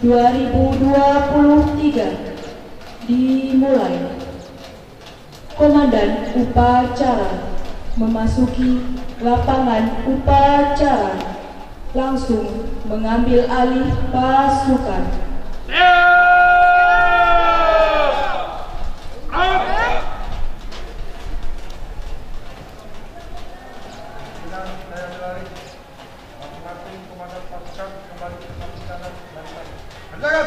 2023 dimulai. Komandan upacara memasuki lapangan upacara, langsung mengambil alih pasukan. Masing-masing komandan pasukan kembali ke pasukan dan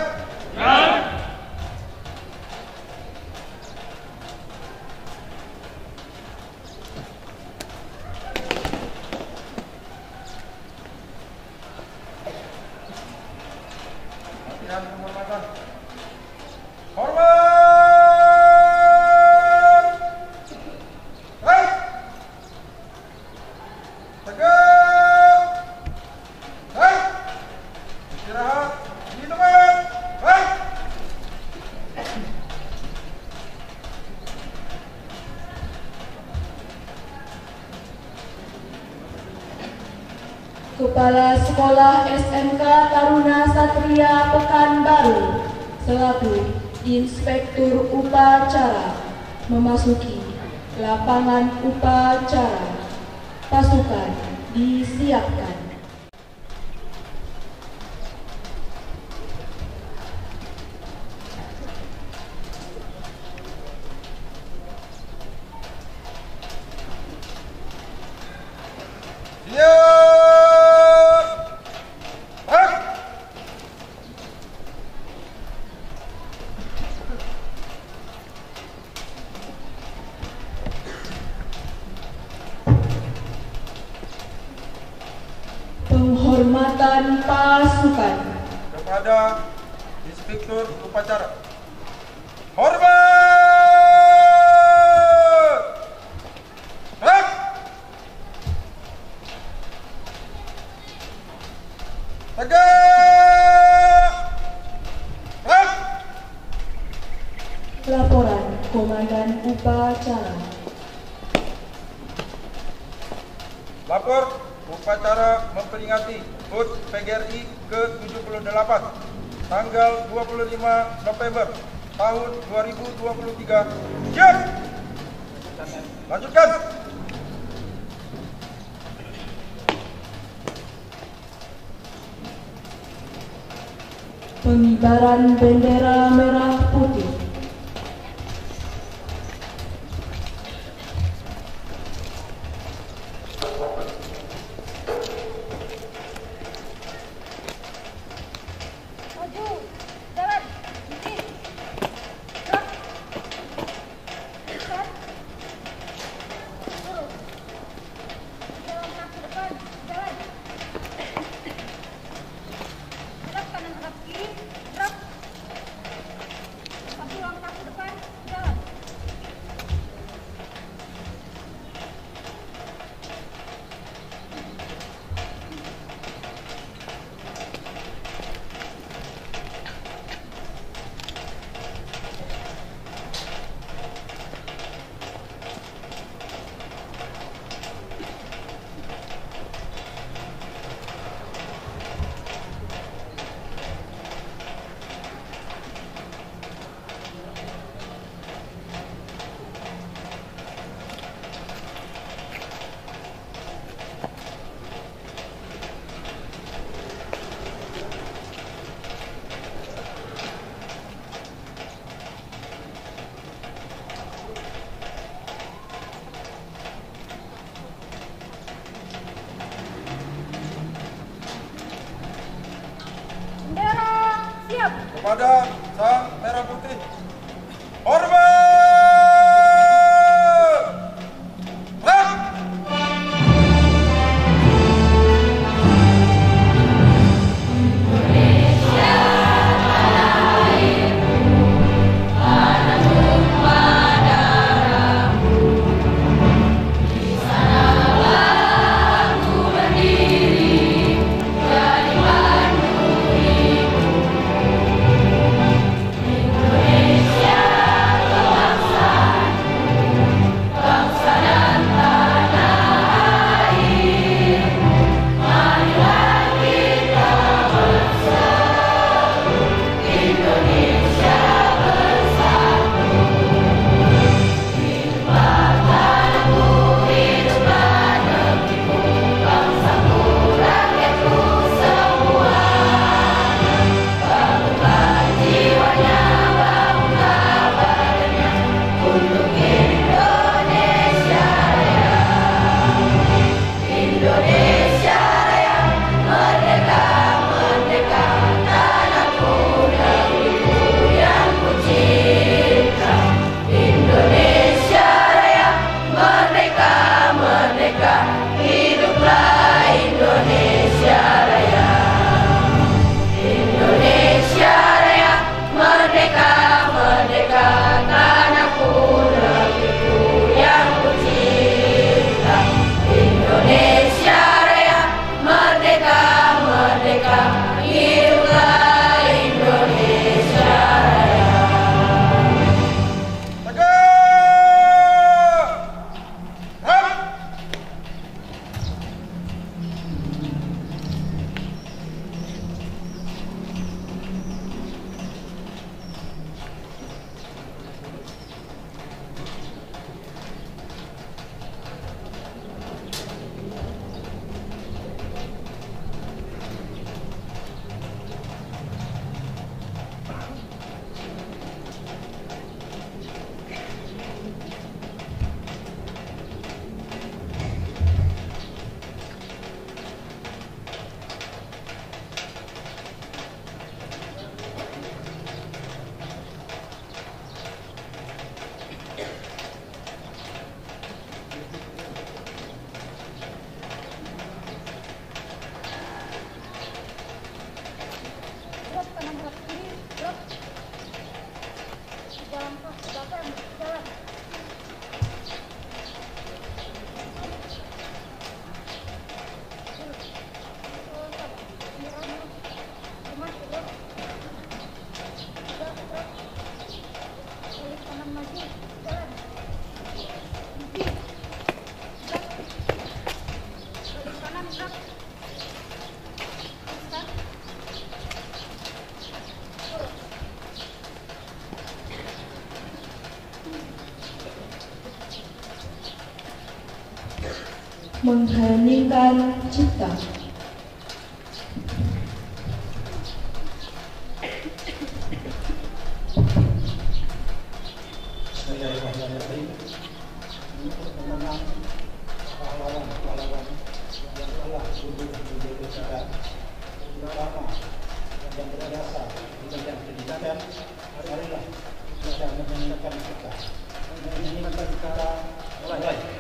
latihan penghormatan. Hormat! Baik! Tegak! Baik! Istirahat di tempat! Baik! Kepala Sekolah SMK Taruna Satria Pekanbaru selaku Inspektur Upacara memasuki lapangan upacara. Pasukan disiapkan. Penghormatan pasukan kepada Inspektur Upacara. Hormat! Baik! Tegak! Baik! Laporan Komandan Upacara. Lapor upacara memperingati HUT PGRI ke-78 tanggal 25 November tahun 2023. Siap! Lanjutkan! Pengibaran bendera merah putih. Maju, jalan, ini, gerak, set, turun, jalan kaki depan, jalan, hadap kanan hadap kiri, gerak, satu langkah ke depan, jalan. Bendera siap. Kepada Sang Merah Putih. Hormat! Baik! Indonesia telah Mengheningkan cipta. Bismillahirrahmanirrahim. Untuk mengenang pahlawan-pahlawan yang telah gugur di Indonesia, terutama yang berjasa di bidang pendidikan, marilah kita menyanyikan kita. Menyanyikan kita mulai.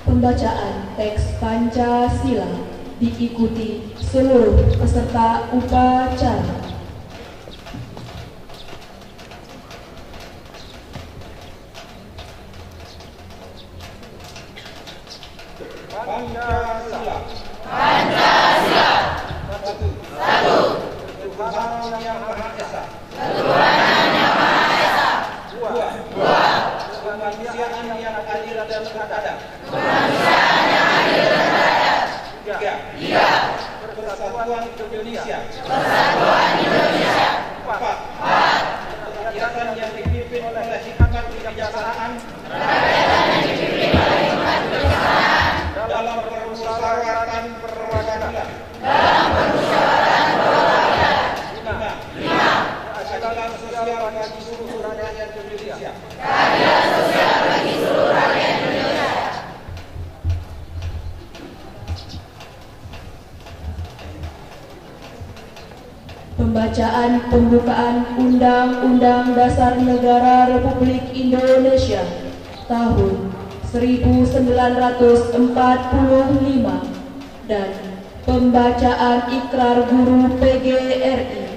Pembacaan teks Pancasila diikuti seluruh peserta upacara. Pancasila. Pancasila. Satu. Ketuhanan yang Maha Esa. Ketuhanan yang Maha Esa. Dua. Kemanusiaan yang adil dan beradab. Kemanusiaan yang adil dan beradab. Tiga. Persatuan Indonesia. Persatuan Indonesia. Empat. Rakyatan yang dipimpin oleh hikmat kebijaksanaan. Rakyatan yang dipimpin oleh hikmat kebijaksanaan. Dalam permusyawaratan perwakilan. Dalam permusyawaratan perwakilan. Lima. Keadilan sosial bagi seluruh rakyat Indonesia. Keadilan sosial bagi seluruh rakyat Indonesia. Pembacaan pembukaan Undang-Undang Dasar Negara Republik Indonesia tahun 1945 dan pembacaan Ikrar Guru PGRI.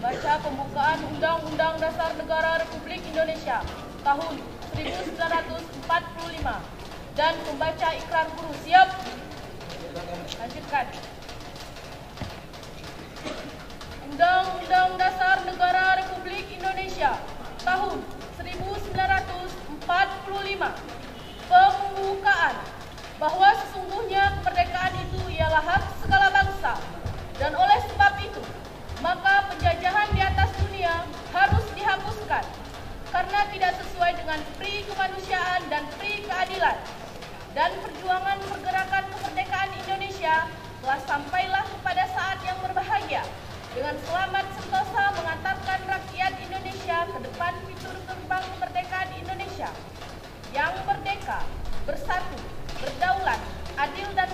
Membaca pembukaan Undang-Undang Dasar Negara Republik Indonesia tahun 1945 dan membaca Ikrar Guru. Siap? Lanjutkan. Undang-Undang Dasar Negara Republik Indonesia tahun 1945. Pembukaan bahwa sesungguhnya kemerdekaan itu ialah hak segala bangsa, dan oleh sebab itu maka penjajahan di atas dunia harus dihapuskan karena tidak sesuai dengan pri kemanusiaan dan pri keadilan. Dan perjuangan pergerakan kemerdekaan Indonesia telah sampailah kepada saat yang berbahagia dengan selamat sentosa mengantarkan rakyat Indonesia ke depan pintu gerbang kemerdekaan Indonesia yang merdeka, bersatu, berdaulat, adil dan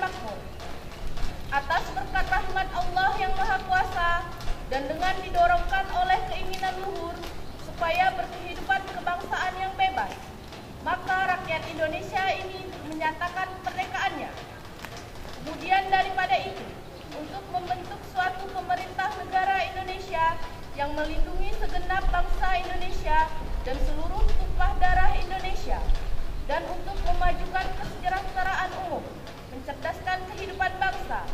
Indonesia ini menyatakan kemerdekaannya. Kemudian daripada itu, untuk membentuk suatu pemerintah negara Indonesia yang melindungi segenap bangsa Indonesia dan seluruh tumpah darah Indonesia, dan untuk memajukan kesejahteraan umum, mencerdaskan kehidupan bangsa,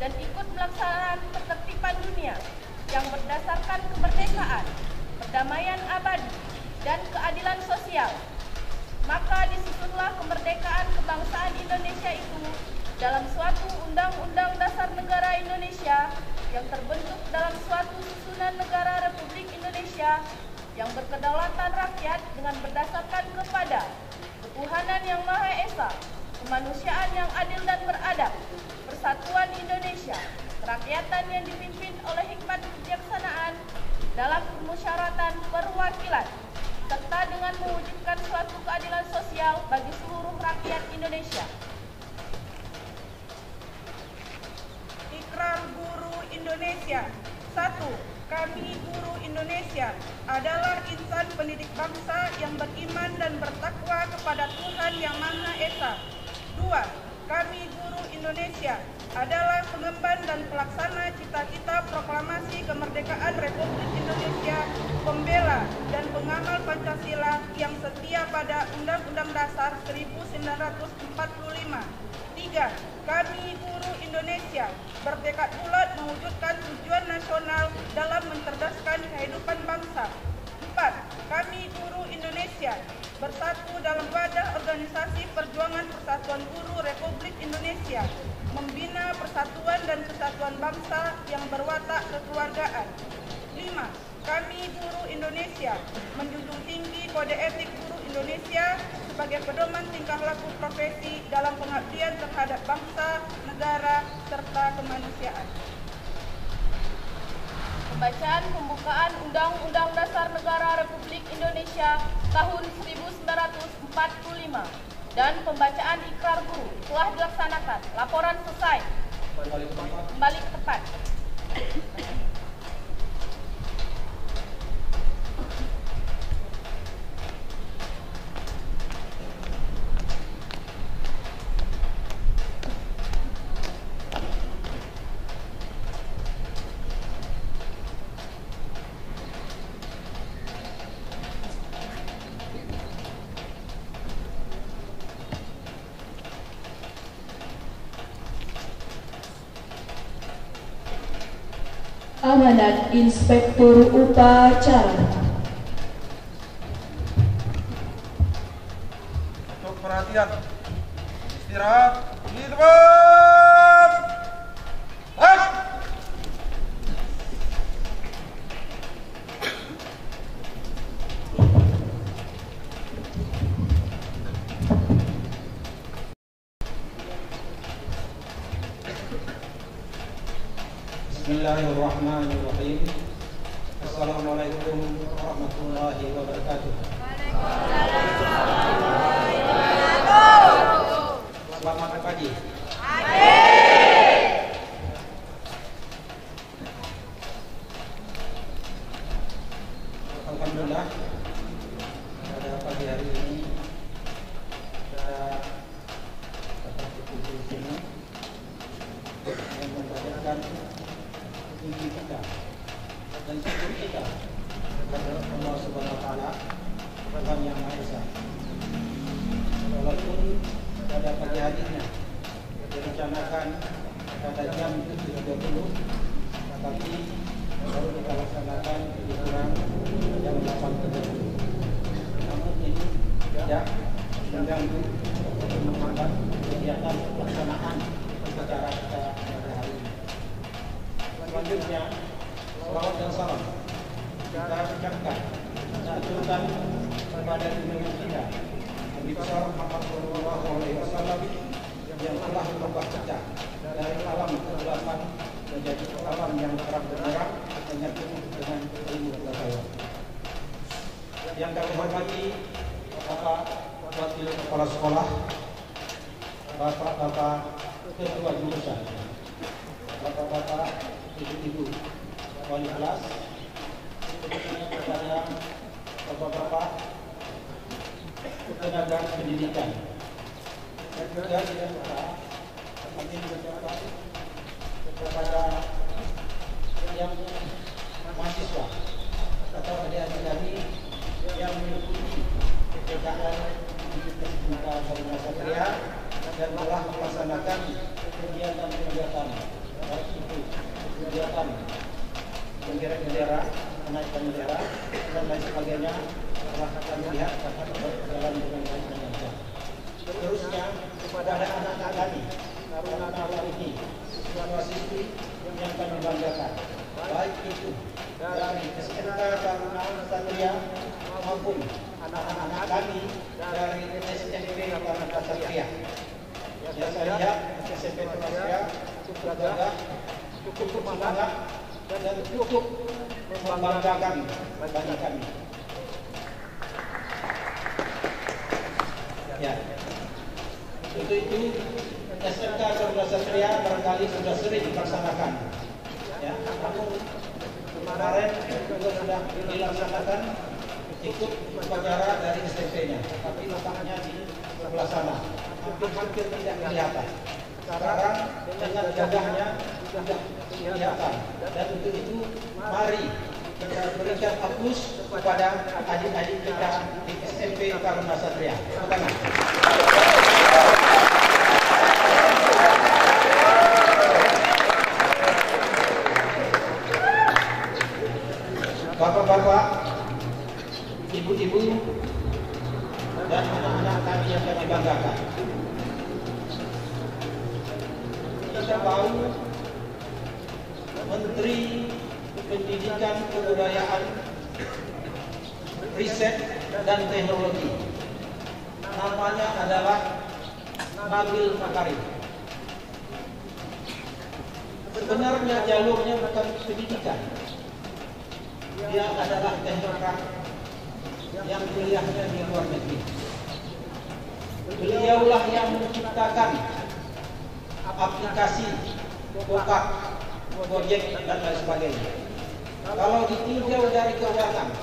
dan ikut melaksanakan ketertiban dunia yang berdasarkan kemerdekaan, perdamaian abadi, dan keadilan sosial. Maka disusunlah kemerdekaan kebangsaan Indonesia itu dalam suatu Undang-Undang Dasar Negara Indonesia yang terbentuk dalam suatu susunan negara Republik Indonesia yang berkedaulatan rakyat dengan berdasarkan kepada ketuhanan yang Maha Esa, kemanusiaan yang adil dan beradab, persatuan Indonesia, kerakyatan yang dipimpin oleh hikmat kebijaksanaan dalam permusyawaratan perwakilan, serta dengan mewujudkan suatu keadilan sosial bagi seluruh rakyat Indonesia. Ikrar Guru Indonesia. 1. Kami guru Indonesia adalah insan pendidik bangsa yang beriman dan bertakwa kepada Tuhan Yang Maha Esa. 2. Kami guru Indonesia adalah pengemban dan pelaksana cita-cita proklamasi kemerdekaan Republik Indonesia, pembela dan pengamal Pancasila yang setia pada Undang-Undang Dasar 1945. 3. Kami guru Indonesia bertekad bulat mewujudkan tujuan nasional dalam mencerdaskan kehidupan bangsa. 4. Kami guru Indonesia bersatu dalam wadah organisasi perjuangan Persatuan Guru Republik Indonesia, membina persatuan dan kesatuan bangsa yang berwatak kekeluargaan. 5. Kami guru Indonesia menjunjung tinggi kode etik guru Indonesia sebagai pedoman tingkah laku profesi dalam pengabdian terhadap bangsa, negara, serta kemanusiaan. Pembacaan pembukaan Undang-Undang Dasar Negara Republik Indonesia tahun 1945 dan pembacaan Ikrar Guru telah dilaksanakan. Laporan selesai. Kembali ke tempat. Amanat Inspektur Upacara. Untuk perhatian, istirahat di depan. Hak. Bismillahirrahmanirrahim. Assalamualaikum warahmatullahi wabarakatuh. Selamat pagi. Alhamdulillah, pada pagi hari ini kita dapat berkumpul di sini yang memperlihatkan tinggi kita dan syukur kita kepada Allah Subhanahu wa Ta'ala, Tuhan Yang Maha Esa. Walaupun pada pagi harinya direncanakan pada jam 7.30, tetapi baru kita laksanakan lebih kurang jam 8.30. Namun ini tidak mengganggu atau menghambat kegiatan pelaksanaan upacara kita pada hari ini. Selanjutnya, salawat dan salam kita ucapkan dan aturkan kepada junjungan kita Nabi besar Muhammad Sallallahu Alaihi Wasallam yang telah merubah kita dari alam kegelapan menjadi alam yang terang benderang hanya penuh dengan ilmu pengetahuan. Yang kami hormati Bapak Wakil Kepala Sekolah, Bapak Ketua Jurusan, Bapak-bapak, ibu-ibu, wali kelas, kepada bapak-bapak tenaga pendidikan. Dan juga tidak lupa kami mengucapkan kepada yang mahasiswa atau adik-adik kami yang mengikuti PPKN Universitas Harunan Satria dan telah melaksanakan kegiatan-kegiatan baik itu kegiatan bendera, menaikkan bendera dan lain sebagainya telah kami lihat dapat berjalan dengan baik dan lancar. Terusnya kepada anak-anak kami, taruna-taruna ini, siswa-siswi yang kami banggakan, baik itu dari SMK Taruna Satria maupun anak-anak kami dari SMP Taruna Satria. Yang saya lihat SMP Taruna Satria cukup gagah, cukup semangat dan cukup membanggakan bagi kami. Ya, untuk itu SMK Taruna Satria barangkali sudah sering dilaksanakan. Ya, namun kemarin juga sudah dilaksanakan ikut upacara dari SMP-nya, tapi letaknya di sebelah sana, hampir tidak kelihatan. Sekarang dengan gagahnya sudah kelihatan, dan untuk itu mari kita berikan aplaus kepada adik-adik kita di SMP Taruna Satria. Bapak-bapak, ibu-ibu, dan anak-anak kami yang kami banggakan. Kita tahu Menteri Pendidikan, Kebudayaan, Riset dan Teknologi, namanya adalah Nadiem Makarim. Sebenarnya jalurnya bukan pendidikan. Dia adalah teknokrat yang kuliahnya di luar negeri. Beliaulah yang menciptakan aplikasi, Gokak, Gojek dan lain sebagainya. Kalau ditinjau dari keuangan,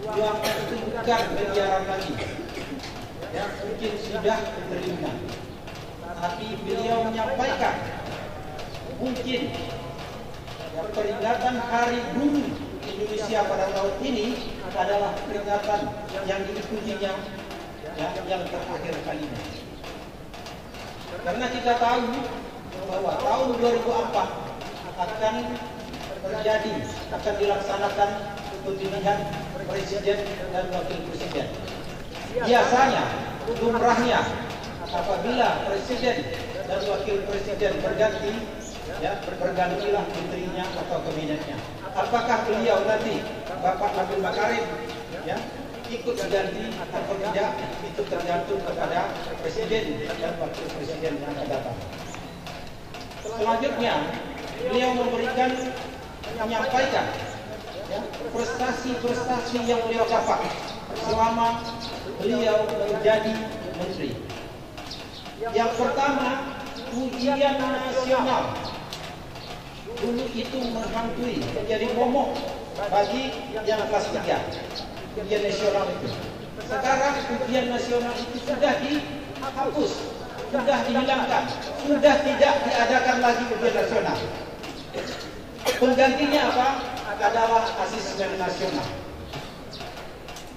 yang itu bukan miliaran lagi, yang mungkin sudah triliunan. Tapi beliau menyampaikan mungkin peringatan Hari Bumi Indonesia pada tahun ini adalah peringatan yang diikutinya yang terakhir kalinya. Karena kita tahu bahwa tahun 2004 akan dilaksanakan pemilihan presiden dan wakil presiden. Biasanya, lumrahnya apabila presiden dan wakil presiden berganti, bergantilah menterinya atau kabinetnya. Apakah beliau nanti Bapak Nadiem Makarim ikut berganti atau tidak, itu tergantung kepada presiden dan wakil presiden yang akan datang. Selanjutnya, beliau menyampaikan prestasi-prestasi yang beliau dapat selama beliau menjadi menteri. Yang pertama, ujian nasional. Dulu itu menghantui, menjadi momok bagi yang kelas 3. Ujian nasional itu. Sekarang ujian nasional itu sudah dihapus, sudah dihilangkan, sudah tidak diadakan lagi ujian nasional. Penggantinya apa? Adalah asesmen nasional.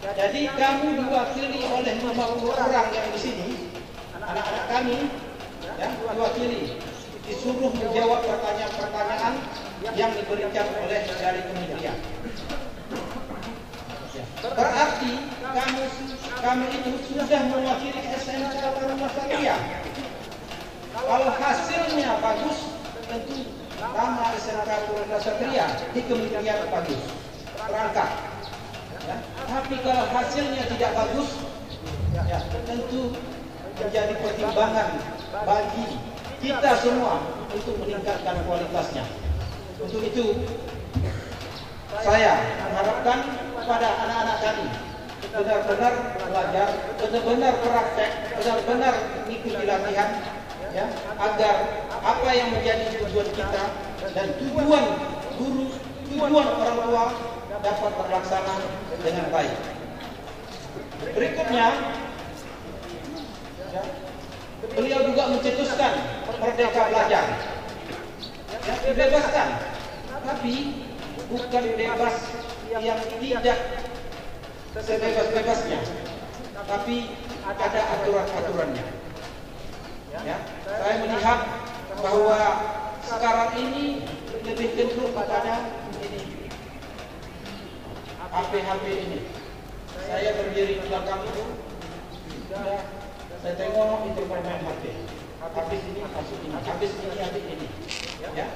Jadi kamu diwakili oleh 50 orang yang di sini, anak-anak kami, diwakili, disuruh menjawab pertanyaan-pertanyaan yang diberikan oleh dari kementerian. Berarti kami itu sudah mewakili SMK Taruna Satria. Kalau hasilnya bagus, tentu nama SMK Taruna Satria di kementerian bagus, terangkat. Tapi kalau hasilnya tidak bagus, tentu menjadi pertimbangan bagi kita semua untuk meningkatkan kualitasnya. Untuk itu, saya mengharapkan kepada anak-anak kami benar-benar belajar, benar-benar praktek, benar-benar mengikuti latihan, agar apa yang menjadi tujuan kita dan tujuan guru, tujuan orang tua dapat terlaksana dengan baik. Berikutnya, Ya. Beliau juga mencetuskan merdeka belajar. Ya, dibebaskan, tapi bukan bebas yang tidak sebebas-bebasnya, tapi ada aturan-aturannya. Ya, saya melihat bahwa sekarang ini lebih cenderung kepada ini HP ini. Saya berdiri di belakang itu, saya tengok itu bermain HP. Habis ini masuk ini, habis ini. Ya,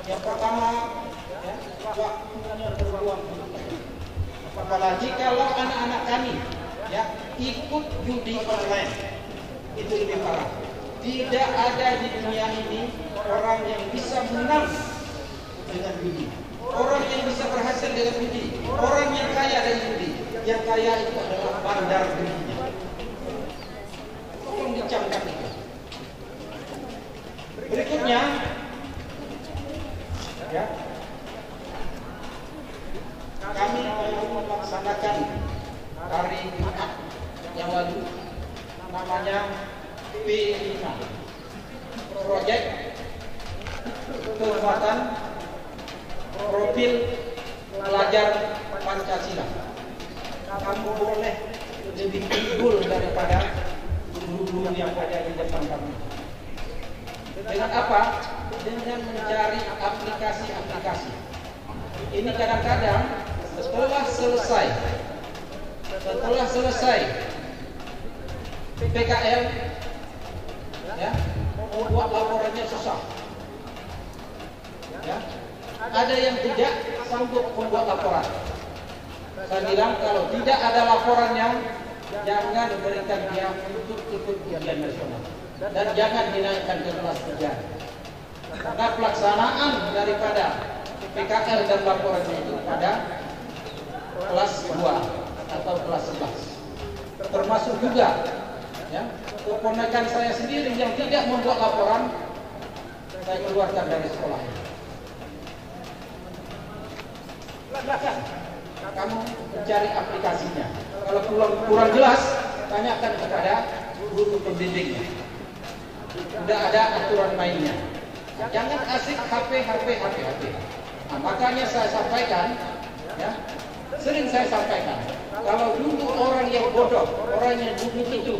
yang pertama, ya, waktunya berbuang. Apalagi kalau anak-anak kami, ya, ikut judi online, itu lebih parah. Tidak ada di dunia ini orang yang bisa menang dengan judi, orang yang bisa berhasil dengan judi, orang yang kaya dengan judi. Yang kaya itu adalah bandar judinya. Tolong dicamkan itu. Berikutnya, ya, kami melaksanakan hari Jumat yang lalu, namanya P5, Proyek Penguatan Profil Pelajar Pancasila. Kamu boleh lebih unggul daripada guru-guru yang ada di depan kami. Dengan apa? Dengan mencari aplikasi-aplikasi. Ini kadang-kadang setelah selesai PKL, ya, membuat laporannya susah. Ya, ada yang tidak sanggup membuat laporan. Saya bilang kalau tidak ada laporannya, jangan berikan dia untuk ikut ujian nasional dan jangan dinaikkan ke kelas 3. Karena pelaksanaan daripada PKL dan laporannya itu pada kelas 2 atau kelas 11. Termasuk juga, ya, keponakan saya sendiri yang tidak membuat laporan, saya keluarkan dari sekolah. Silakan kamu mencari aplikasinya. Kalau kurang jelas, tanyakan kepada guru pembimbingnya. Sudah ada aturan mainnya. Jangan asik HP. Nah, makanya saya sampaikan, ya, sering saya sampaikan, kalau dulu orang yang bodoh, orang yang duduk itu,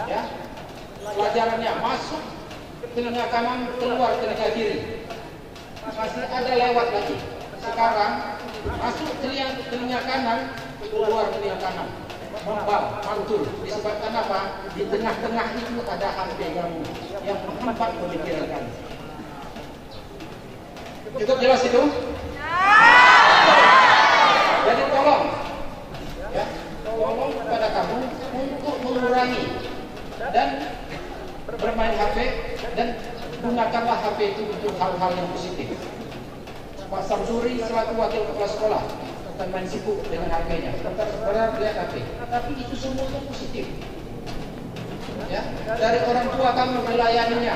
ya, pelajarannya masuk telinga kanan, keluar telinga kiri, masih ada lewat lagi. Sekarang masuk telinga kanan, keluar telinga kanan, mantul. Disebabkan apa? Di tengah-tengah itu ada HP kamu yang menghambat pemikiran kamu. Cukup jelas itu? Jadi tolong, ya, tolong kepada kamu untuk mengurangi dan bermain HP dan gunakanlah HP itu untuk hal-hal yang positif. Pak Samsuri selaku wakil kepala sekolah akan main sibuk dengan HP-nya. Sebentar lihat HP, tapi itu semuanya positif. Ya, dari orang tua kamu melayaninya,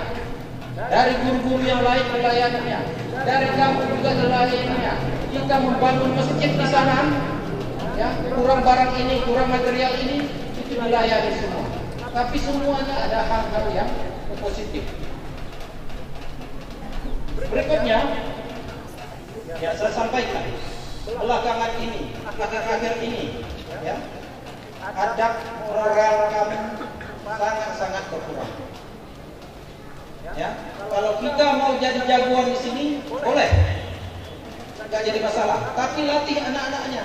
dari guru-guru yang lain melayaninya, dari kamu juga melayaninya. Kita membangun masjid di sana, ya, kurang barang ini, kurang material ini, itu dilayani semua. Tapi semuanya ada hal-hal yang positif. Berikutnya, ya, saya sampaikan belakangan ini, akhir-akhir ini, ya, adab moral kami sangat berkurang. Ya, kalau kita mau jadi jagoan di sini, boleh, nggak jadi masalah. Tapi latih anak-anaknya.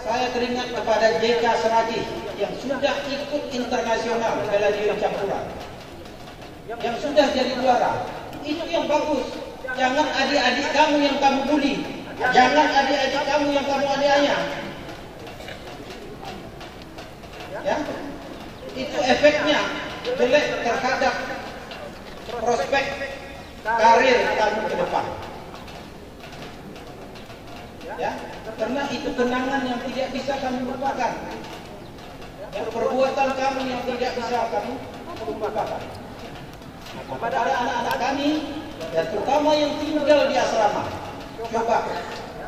Saya teringat kepada JK Seragih yang sudah ikut internasional bela diri campuran, yang sudah jadi juara. Itu yang bagus. Jangan adik-adik kamu yang kamu bully, jangan adik-adik kamu yang kamu aniaya. Ya, itu efeknya jelek terhadap prospek karir kamu ke depan. Ya, karena itu kenangan yang tidak bisa kamu lupakan. Ya, perbuatan kamu yang tidak bisa kamu lupakan. Kepada anak-anak kami, dan terutama yang tinggal di asrama, coba,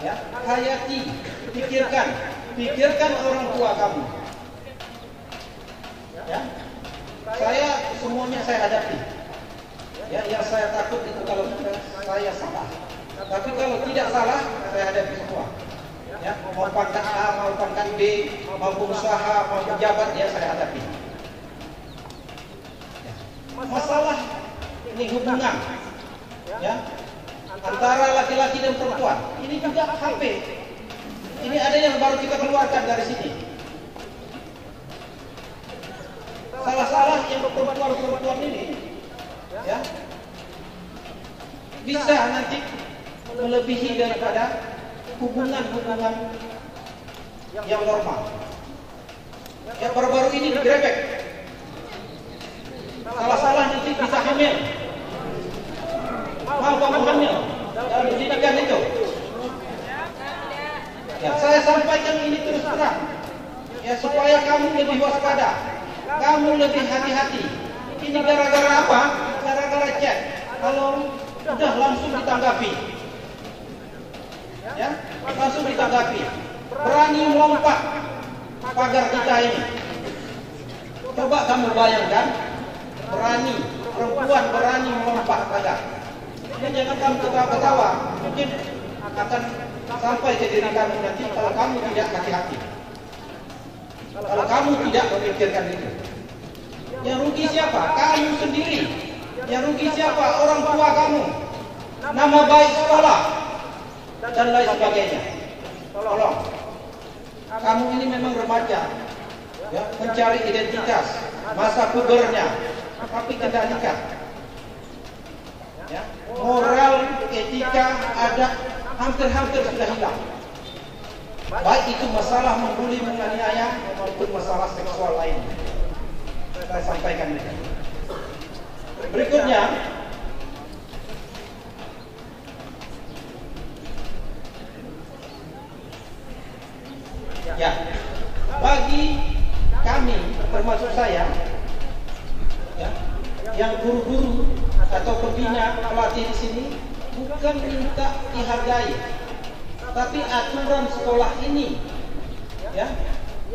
ya, hayati, pikirkan orang tua kamu. Ya, saya semuanya saya hadapi. Ya, yang saya takut itu kalau saya salah. Tapi kalau tidak salah, saya hadapi semua. Ya, mau pangkat A, mau pangkat B, mau pengusaha, mau pejabat, ya saya hadapi. Ya. Masalah ini hubungan, ya, antara laki-laki dan perempuan. Ini juga HP. Ini ada yang baru kita keluarkan dari sini. Salah-salah yang perempuan ini, ya, bisa nanti melebihi daripada hubungan-hubungan yang normal. Ya, baru-baru ini digerebek. Salah-salah nanti bisa hamil. Mau kamu hamil dalam pendidikan itu? Ya, saya sampaikan ini terus terang. Ya, supaya kamu lebih waspada, kamu lebih hati-hati. Ini gara-gara apa? Gara-gara chat. Kalau udah langsung ditanggapi. Ya, langsung ditanggapi. Berani melompat pagar kita ini. Coba kamu bayangkan, perempuan berani melompat pagar. Jangan kamu ketawa-ketawa, mungkin akan sampai ke diri kamu nanti kalau kamu tidak hati-hati. Kalau kamu tidak memikirkan itu. Yang rugi siapa? Kamu sendiri. Yang rugi siapa? Orang tua kamu. Nama baik sekolah dan lain sebagainya. Tolong. Kamu ini memang remaja, ya, mencari identitas, masa pubernya, tapi kendalikan. Ya, moral, etika, adat hampir-hampir sudah hilang. Baik itu masalah membuli, menganiaya, maupun masalah seksual lainnya. Saya sampaikan ini. Berikutnya, ya, bagi kami, termasuk saya, ya, yang guru-guru atau pembina pelatih di sini, bukan minta dihargai, tapi aturan sekolah ini, ya,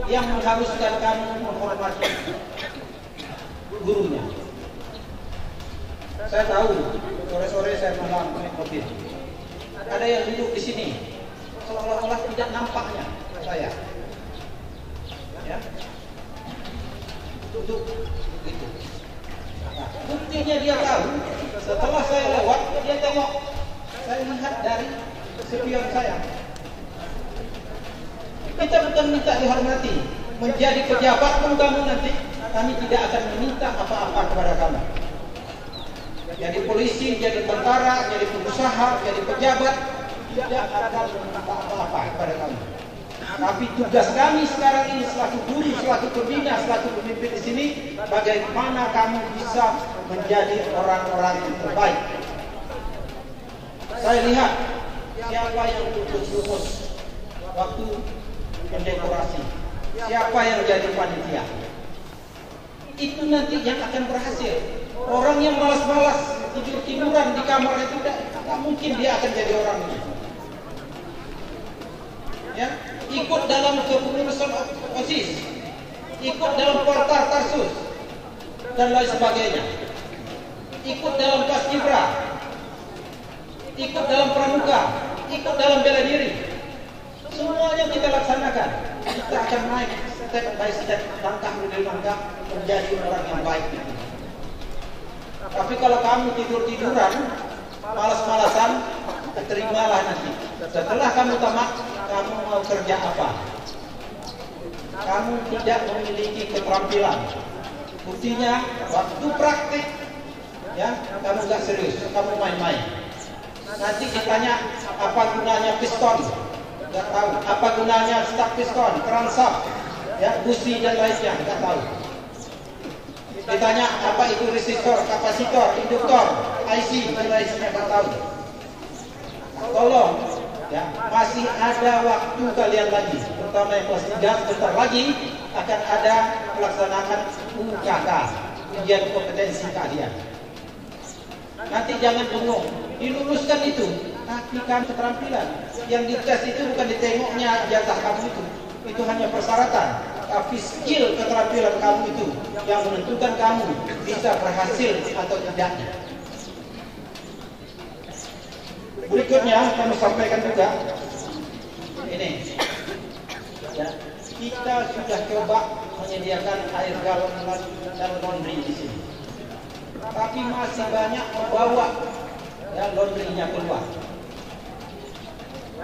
yang mengharuskan kamu menghormati gurunya. Saya tahu sore-sore saya malam naik mobil, ada yang duduk di sini seolah-olah tidak nampaknya saya, ya, duduk gitu. Buktinya dia tahu, setelah saya lewat dia tengok, saya lihat dari spion saya. Kita bukan minta dihormati, menjadi pejabat pun kamu nanti, kami tidak akan meminta apa-apa kepada kamu. Jadi polisi, jadi tentara, jadi pengusaha, jadi pejabat, tidak akan meminta apa-apa kepada kamu. Tapi tugas kami sekarang ini selaku guru, selaku pembina, selaku pemimpin di sini, bagaimana kamu bisa menjadi orang-orang yang terbaik. Saya lihat siapa yang lulus waktu mendekorasi, siapa yang jadi panitia. Itu nanti yang akan berhasil. Orang yang malas-malas tidur-tiduran di kamar itu tidak mungkin dia akan jadi orang ini. Ya, ikut dalam kepengurusan OSIS, ikut dalam Portar Tarsus dan lain sebagainya, ikut dalam Paskibra, ikut dalam Pramuka, ikut dalam bela diri. Semuanya kita laksanakan. Kita akan naik step by step, langkah demi langkah menjadi orang yang baik. Tapi kalau kamu tidur-tiduran, malas-malasan, terimalah nanti. Setelah kamu tamat, kamu mau kerja apa? Kamu tidak memiliki keterampilan. Buktinya, waktu praktik, ya, kamu gak serius, kamu main-main. Nanti ditanya apa gunanya piston, gak tahu. Apa gunanya start piston, crankshaft, ya, busi dan lainnya, gak tahu. Ditanya apa itu resistor, kapasitor, induktor, IC dan lainnya, gak tahu. Tolong, ya, masih ada waktu kalian lagi, terutama yang kelas 3, sebentar lagi akan ada pelaksanaan UKK, ujian kompetensi keahlian. Nanti jangan bengong, diluluskan itu, tapi kan keterampilan. Yang dites itu bukan ditengoknya jatah kamu itu hanya persyaratan. tapi skill keterampilan kamu itu yang menentukan kamu bisa berhasil atau tidaknya. Berikutnya kami sampaikan juga ini, ya, kita sudah coba menyediakan air galon dan laundry di sini, tapi masih banyak membawa ya laundrynya keluar.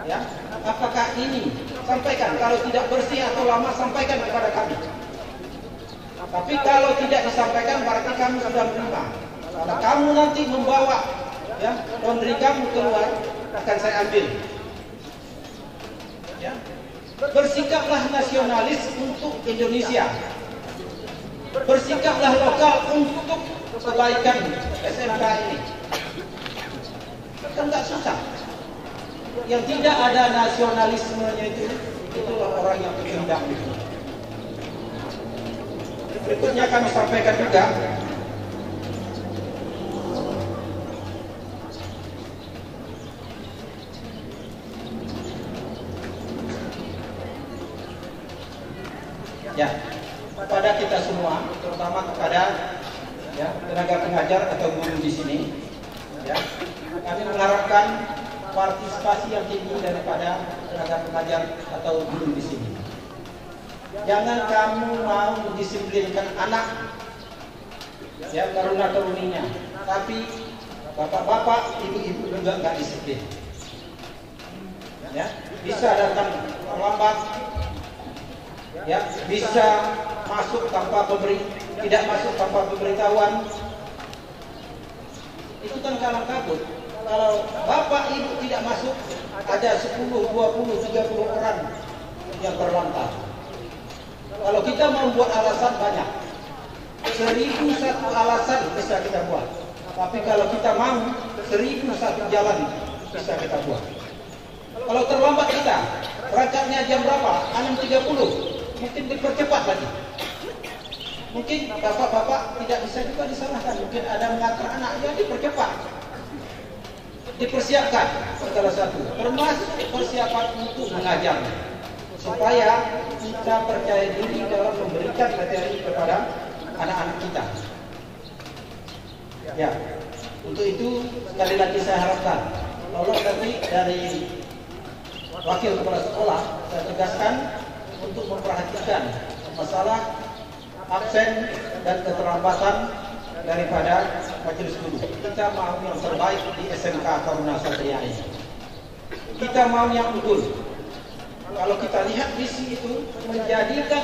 Ya, apakah ini? Sampaikan, kalau tidak bersih atau lama sampaikan kepada kami. Tapi kalau tidak disampaikan berarti kami sudah menerima. Kalau kamu nanti membawa ya laundry kamu keluar, akan saya ambil. Ya. Bersikaplah nasionalis untuk Indonesia. Bersikaplah lokal untuk kebaikan SMK ini. Kan nggak susah. Yang tidak ada nasionalismenya itulah orang yang bertindak. Berikutnya kami sampaikan juga ya kepada kita semua, terutama kepada ya tenaga pengajar atau guru di sini, ya kami mengharapkan partisipasi yang tinggi daripada tenaga pengajar atau guru di sini. Jangan kamu mau mendisiplinkan anak, ya taruna-taruninya, tapi bapak-bapak, ibu-ibu juga nggak disiplin. Ya, bisa datang terlambat, ya bisa masuk tanpa tidak masuk tanpa pemberitahuan. Itu kan kalang kabut. Kalau bapak ibu tidak masuk, ada 10, 20, 30 orang yang terlantar. Kalau kita mau buat alasan banyak, 1001 alasan bisa kita buat. Tapi kalau kita mau 1001 jalan bisa kita buat. Kalau terlambat kita, berangkatnya jam berapa? 6.30, mungkin dipercepat lagi. Mungkin bapak-bapak tidak bisa juga disalahkan. Mungkin ada mengantar anak, ya dipercepat. Dipersiapkan salah satu, termasuk persiapan untuk mengajar, supaya kita percaya diri dalam memberikan materi kepada anak-anak kita. Ya, untuk itu sekali lagi saya harapkan, tolong nanti dari wakil kepala sekolah saya tegaskan untuk memperhatikan masalah absen dan keterlambatan daripada majelis guru. Kita mau yang terbaik di SMK Taruna Satria ini. Kita mau yang unggul. Kalau kita lihat visi itu, menjadikan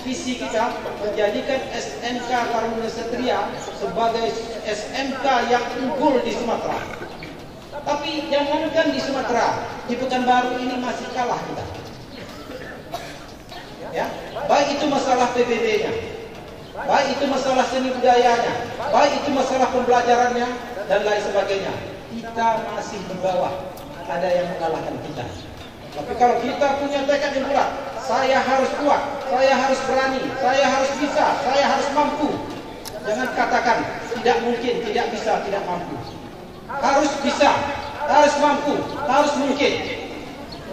visi kita menjadikan SMK Taruna Satria sebagai SMK yang unggul di Sumatera. Tapi jangankan di Sumatera, di Pekanbaru ini masih kalah kita. Ya, baik itu masalah PBB-nya, baik itu masalah seni budayanya, baik itu masalah pembelajarannya dan lain sebagainya. Kita masih di bawah, ada yang mengalahkan kita. Tapi kalau kita punya tekad yang kuat, saya harus kuat, saya harus berani, saya harus bisa, saya harus mampu. Jangan katakan tidak mungkin, tidak bisa, tidak mampu. Harus bisa, harus mampu, harus mungkin.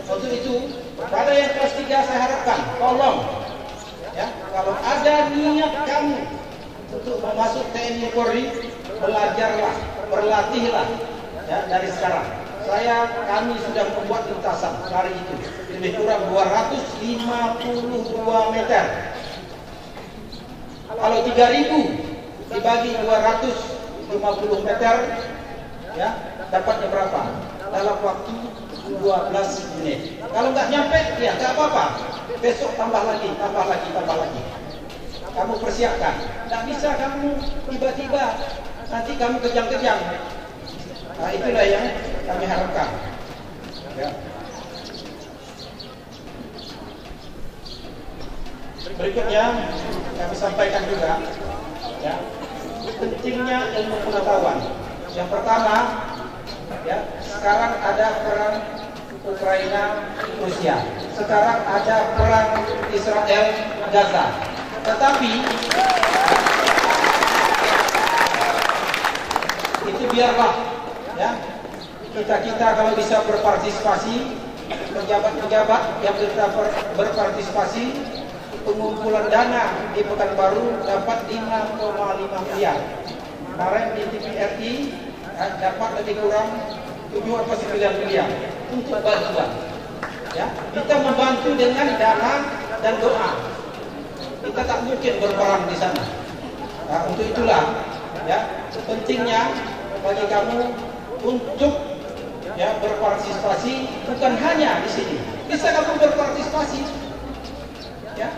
Untuk itu, pada yang kelas 3 saya harapkan, tolong ya, kalau ada niat kamu untuk masuk TNI Polri, belajarlah, berlatihlah ya, dari sekarang. Kami sudah membuat lintasan hari itu lebih kurang 252 meter. Kalau 3.000 dibagi 250 meter, ya dapatnya berapa? Dalam waktu 12 menit. Kalau nggak nyampe, ya nggak apa-apa. Besok tambah lagi. Kamu persiapkan. Nggak bisa kamu tiba-tiba nanti kamu kejang-kejang. Nah, itulah yang kami harapkan. Ya. Berikutnya kami sampaikan juga, ya, pentingnya ilmu pengetahuan. Yang pertama, ya, sekarang ada perang Ukraina Rusia, sekarang ada perang Israel Gaza. Tetapi itu biarlah, ya, kita kalau bisa berpartisipasi, pejabat-pejabat yang kita berpartisipasi, pengumpulan dana di Pekanbaru dapat 5,5 miliar. Kemarin di TVRI dapat lebih kurang 7 atau 9 miliar untuk bantuan. Ya, kita membantu dengan dana dan doa. Kita tak mungkin berperang di sana. Nah, untuk itulah ya pentingnya bagi kamu untuk ya berpartisipasi, bukan hanya di sini. Bisa kamu berpartisipasi ya,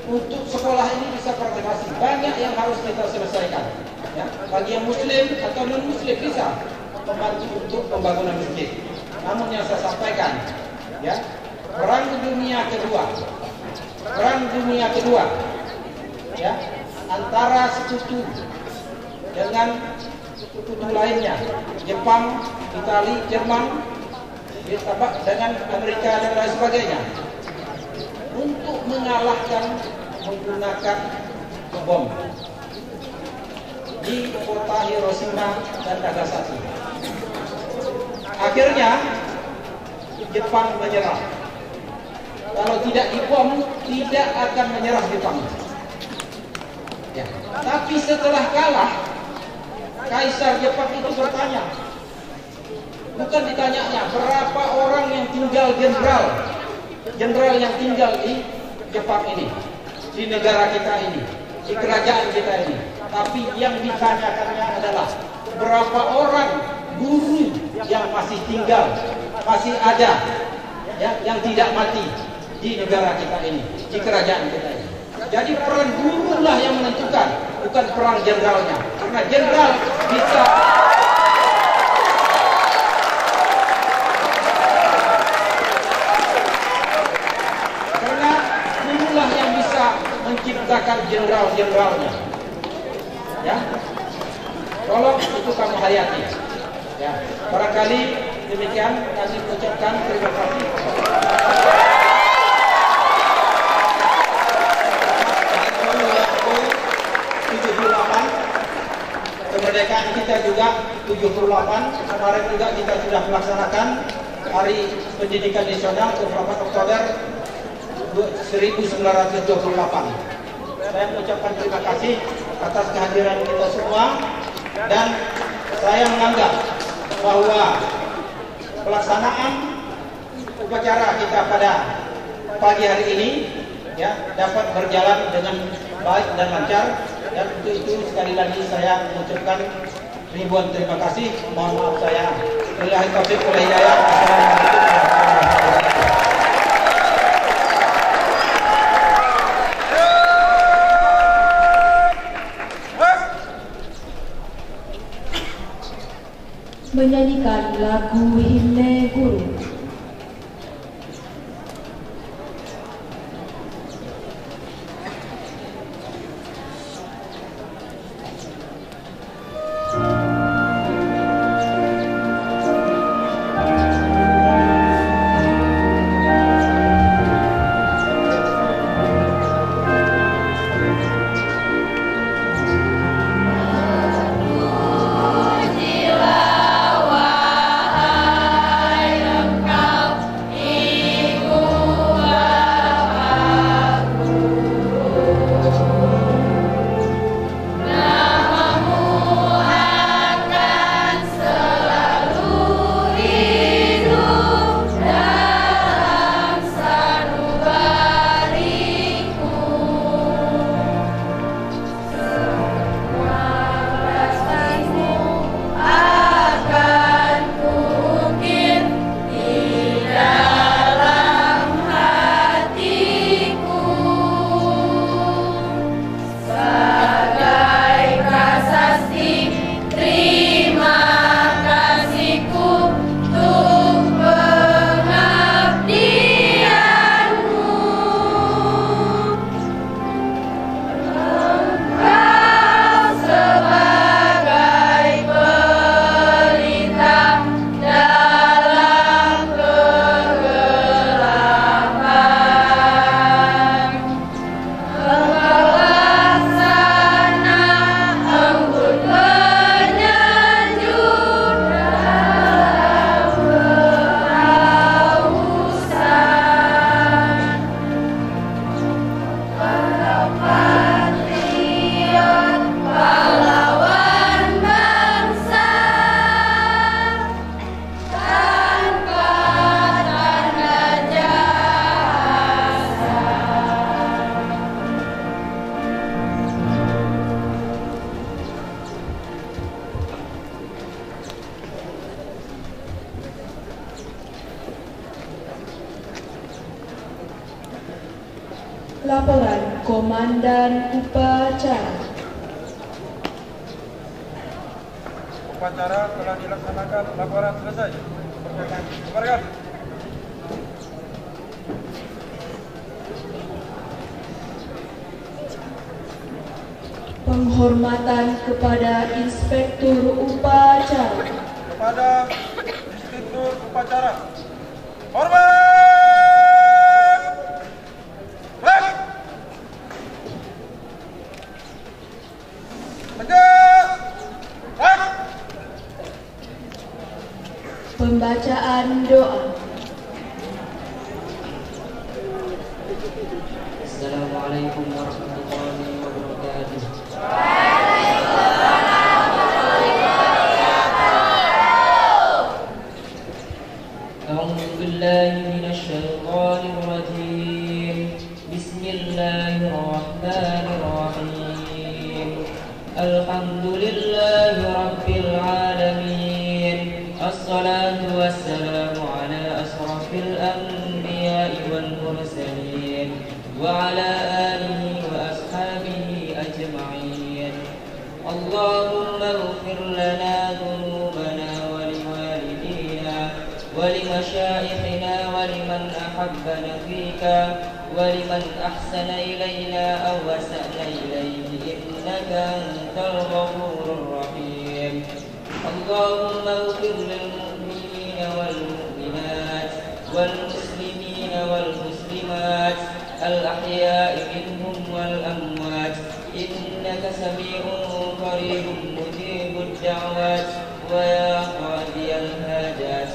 untuk sekolah ini bisa partisipasi. Banyak yang harus kita selesaikan ya. Bagi yang muslim atau non muslim bisa membantu untuk pembangunan masjid. Namun yang saya sampaikan ya, perang dunia kedua ya, antara sekutu dengan sekutu lainnya, Jepang, Italia, Jerman, ditambah dengan Amerika dan lain sebagainya, untuk mengalahkan menggunakan bom di kota Hiroshima dan Nagasaki. Akhirnya Jepang menyerah. Kalau tidak dibom, tidak akan menyerah Jepang. Ya. Tapi setelah kalah, Kaisar Jepang itu bertanya, bukan ditanyanya berapa orang yang tinggal jenderal yang tinggal di Jepang ini, di negara kita ini, di kerajaan kita ini. Tapi yang ditanyakannya adalah berapa orang guru yang masih tinggal, masih ada ya, yang tidak mati di negara kita ini, di kerajaan kita ini. Jadi peran guru lah yang menentukan, bukan perang jenderalnya. Karena jenderal bisa menciptakan jenderal-jenderalnya. Ya, tolong itu kamu hayati. Ya, barangkali demikian kami ucapkan terima kasih. Kemerdekaan kita juga 78. Kemarin juga kita sudah melaksanakan Hari Pendidikan Nasional 24 Oktober 1928. Saya mengucapkan terima kasih atas kehadiran kita semua, dan saya menganggap bahwa pelaksanaan upacara kita pada pagi hari ini ya dapat berjalan dengan baik dan lancar, dan untuk itu sekali lagi saya mengucapkan ribuan terima kasih. Mohon maaf saya. Wabillahi taufiq wal hidayah. Assalamualaikum warahmatullahi wabarakatuh. Menyanyikan lagu Himne Guru. Jiwa wahai Laporan Komandan Upacara. Upacara telah dilaksanakan, laporan selesai. Bubarkan. Penghormatan kepada Inspektur Upacara. Kepada Inspektur Upacara. Hormat! Flag! Tegak! Flag! Pembacaan doa. Assalamualaikum warahmatullahi wabarakatuh. أعوذ بالله من الشيطان الرجيم. بسم الله الرحمن الرحيم. الحمد لله رب العالمين. الصلاة والسلام على أشرف الأنبياء والمرسلين وعلى آله وأصحابه أجمعين. اللهم اغفر لنا ذنوبنا ولوالدينا ولمشايخنا ولمن أحبنا فيك ولمن أحسن إلينا أو أسأنا إليه إنك أنت الغفور الرحيم. اللهم اغفر للمؤمنين والمؤمنات والمسلمين والمسلمات الأحياء منهم والأموات إنك سميع قريب مجيب الدعوات ويا قاضي الحاجات.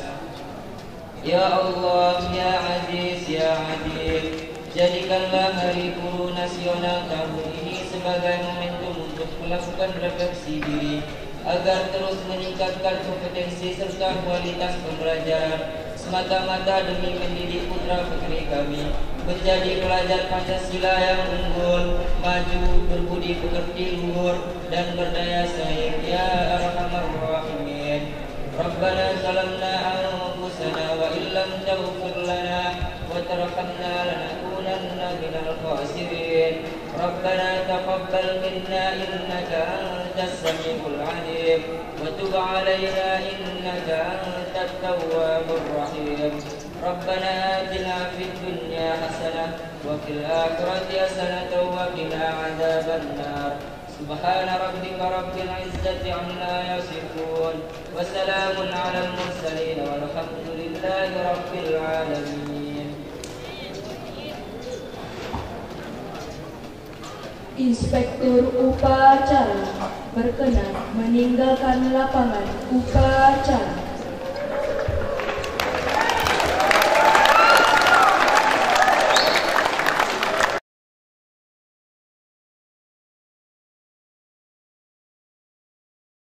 Ya Allah, ya Aziz, ya Adil, jadikanlah Hari Guru Nasional tahun ini sebagai momentum untuk melakukan refleksi diri agar terus meningkatkan kompetensi serta kualitas pembelajaran semata-mata demi mendidik putra putri kami menjadi pelajar Pancasila yang unggul, maju, berbudi pekerti luhur dan berdaya saing. Ya Arhamar Rahimin. Rabbana zalamna anfusana wa illam taghfir lana wa tarhamna lanakunanna minal khasirin. Rabbana taqabbal minna innaka antas samiul alim wa tub alaina innaka antat tawwabur rahim. Rabbana atina fid dunya hasanah wa fil akhirati hasanah wa qina adzabannar. Subhana rabbika rabbil izzati amma yasifun wa salamun alal mursalin walhamdulillahi rabbil alamin. Inspektur Upacara berkenan meninggalkan lapangan upacara.